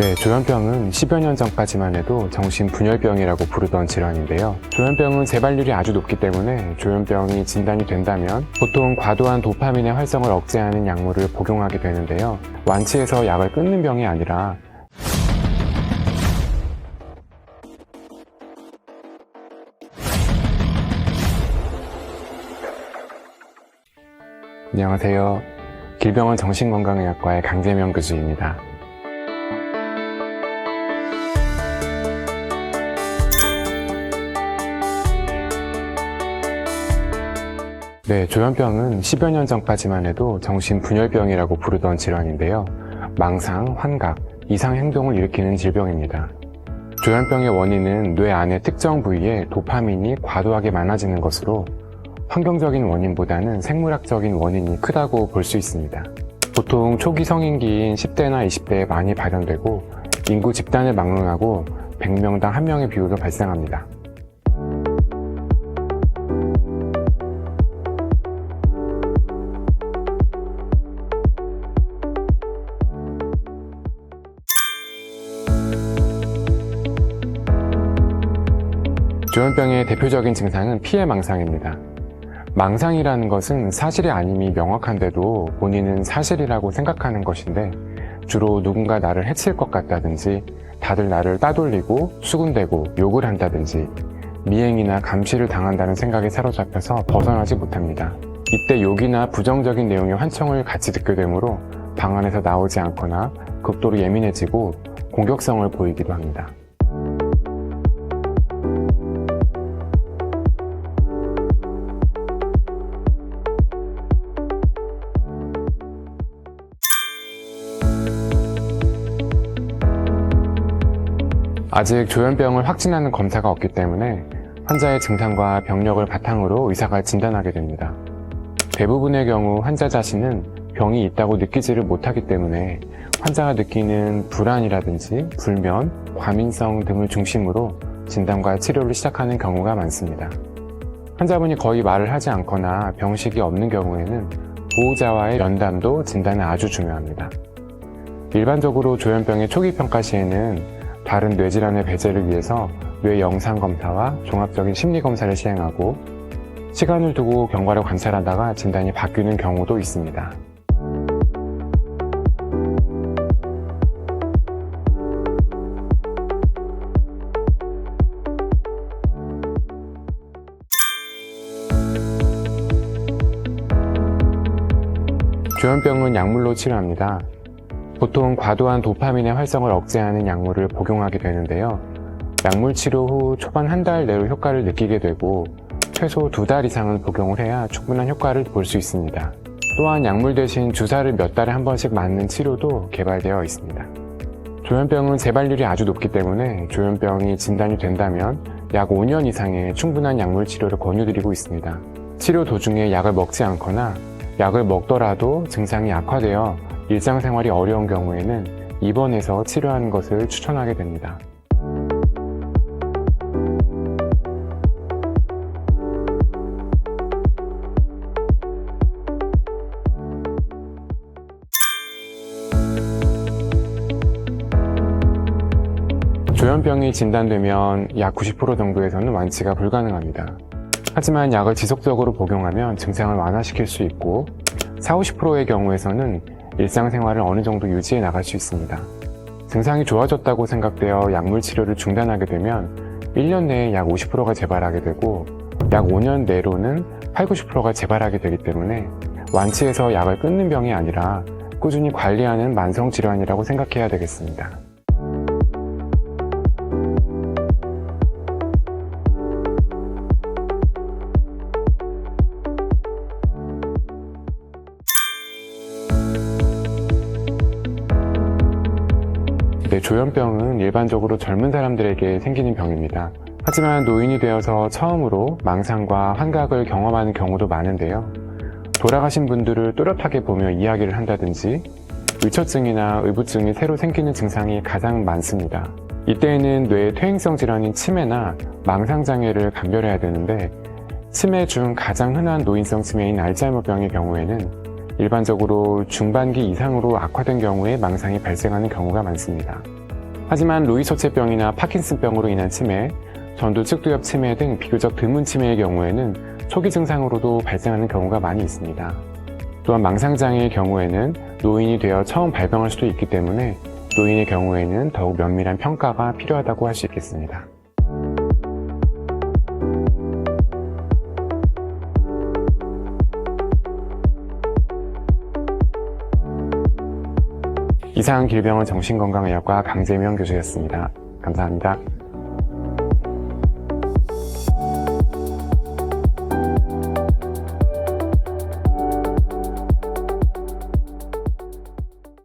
네, 조현병은 10여 년 전까지만 해도 정신분열병이라고 부르던 질환인데요. 조현병은 재발률이 아주 높기 때문에 조현병이 진단이 된다면 보통 과도한 도파민의 활성을 억제하는 약물을 복용하게 되는데요. 완치해서 약을 끊는 병이 아니라 안녕하세요. 길병원 정신건강의학과의 강재명 교수입니다. 네, 조현병은 10여 년 전까지만 해도 정신분열병이라고 부르던 질환인데요. 망상, 환각, 이상 행동을 일으키는 질병입니다. 조현병의 원인은 뇌 안의 특정 부위에 도파민이 과도하게 많아지는 것으로 환경적인 원인보다는 생물학적인 원인이 크다고 볼 수 있습니다. 보통 초기 성인기인 10대나 20대에 많이 발현되고 인구 집단을 막론하고 100명당 1명의 비율로 발생합니다. 조현병의 대표적인 증상은 피해망상입니다. 망상이라는 것은 사실이 아님이 명확한데도 본인은 사실이라고 생각하는 것인데 주로 누군가 나를 해칠 것 같다든지 다들 나를 따돌리고 수군대고 욕을 한다든지 미행이나 감시를 당한다는 생각에 사로잡혀서 벗어나지 못합니다. 이때 욕이나 부정적인 내용의 환청을 같이 듣게 되므로 방 안에서 나오지 않거나 극도로 예민해지고 공격성을 보이기도 합니다. 아직 조현병을 확진하는 검사가 없기 때문에 환자의 증상과 병력을 바탕으로 의사가 진단하게 됩니다. 대부분의 경우 환자 자신은 병이 있다고 느끼지를 못하기 때문에 환자가 느끼는 불안이라든지 불면, 과민성 등을 중심으로 진단과 치료를 시작하는 경우가 많습니다. 환자분이 거의 말을 하지 않거나 병식이 없는 경우에는 보호자와의 면담도 진단에 아주 중요합니다. 일반적으로 조현병의 초기 평가 시에는 다른 뇌질환의 배제를 위해서 뇌 영상검사와 종합적인 심리검사를 시행하고 시간을 두고 경과를 관찰하다가 진단이 바뀌는 경우도 있습니다. 조현병은 약물로 치료합니다. 보통 과도한 도파민의 활성을 억제하는 약물을 복용하게 되는데요. 약물 치료 후 초반 한 달 내로 효과를 느끼게 되고 최소 2달 이상은 복용을 해야 충분한 효과를 볼 수 있습니다. 또한 약물 대신 주사를 몇 달에 한 번씩 맞는 치료도 개발되어 있습니다. 조현병은 재발률이 아주 높기 때문에 조현병이 진단이 된다면 약 5년 이상의 충분한 약물 치료를 권유드리고 있습니다. 치료 도중에 약을 먹지 않거나 약을 먹더라도 증상이 악화되어 일상생활이 어려운 경우에는 입원해서 치료하는 것을 추천하게 됩니다. 조현병이 진단되면 약 90% 정도에서는 완치가 불가능합니다. 하지만 약을 지속적으로 복용하면 증상을 완화시킬 수 있고 40~50%의 경우에서는 일상생활을 어느 정도 유지해 나갈 수 있습니다. 증상이 좋아졌다고 생각되어 약물 치료를 중단하게 되면 1년 내에 약 50%가 재발하게 되고 약 5년 내로는 80~90%가 재발하게 되기 때문에 완치해서 약을 끊는 병이 아니라 꾸준히 관리하는 만성질환이라고 생각해야 되겠습니다. 네, 조현병은 일반적으로 젊은 사람들에게 생기는 병입니다. 하지만 노인이 되어서 처음으로 망상과 환각을 경험하는 경우도 많은데요. 돌아가신 분들을 또렷하게 보며 이야기를 한다든지 의처증이나 의부증이 새로 생기는 증상이 가장 많습니다. 이때에는 뇌의 퇴행성 질환인 치매나 망상장애를 감별해야 되는데 치매 중 가장 흔한 노인성 치매인 알츠하이머병의 경우에는 일반적으로 중반기 이상으로 악화된 경우에 망상이 발생하는 경우가 많습니다. 하지만 루이소체병이나 파킨슨병으로 인한 치매, 전두측두엽 치매 등 비교적 드문 치매의 경우에는 초기 증상으로도 발생하는 경우가 많이 있습니다. 또한 망상장애의 경우에는 노인이 되어 처음 발병할 수도 있기 때문에 노인의 경우에는 더욱 면밀한 평가가 필요하다고 할 수 있겠습니다. 이상 길병원 정신건강의학과 강재명 교수였습니다. 감사합니다.